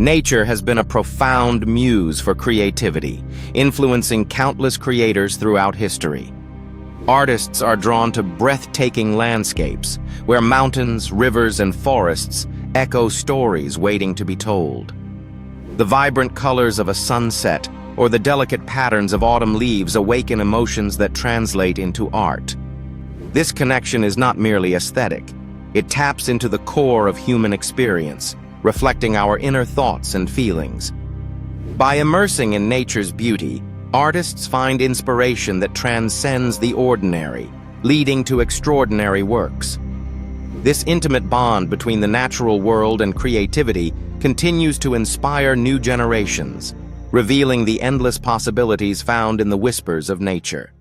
Nature has been a profound muse for creativity, influencing countless creators throughout history. Artists are drawn to breathtaking landscapes, where mountains, rivers, and forests echo stories waiting to be told. The vibrant colors of a sunset or the delicate patterns of autumn leaves awaken emotions that translate into art. This connection is not merely aesthetic. It taps into the core of human experience, reflecting our inner thoughts and feelings. By immersing in nature's beauty, artists find inspiration that transcends the ordinary, leading to extraordinary works. This intimate bond between the natural world and creativity continues to inspire new generations, revealing the endless possibilities found in the whispers of nature.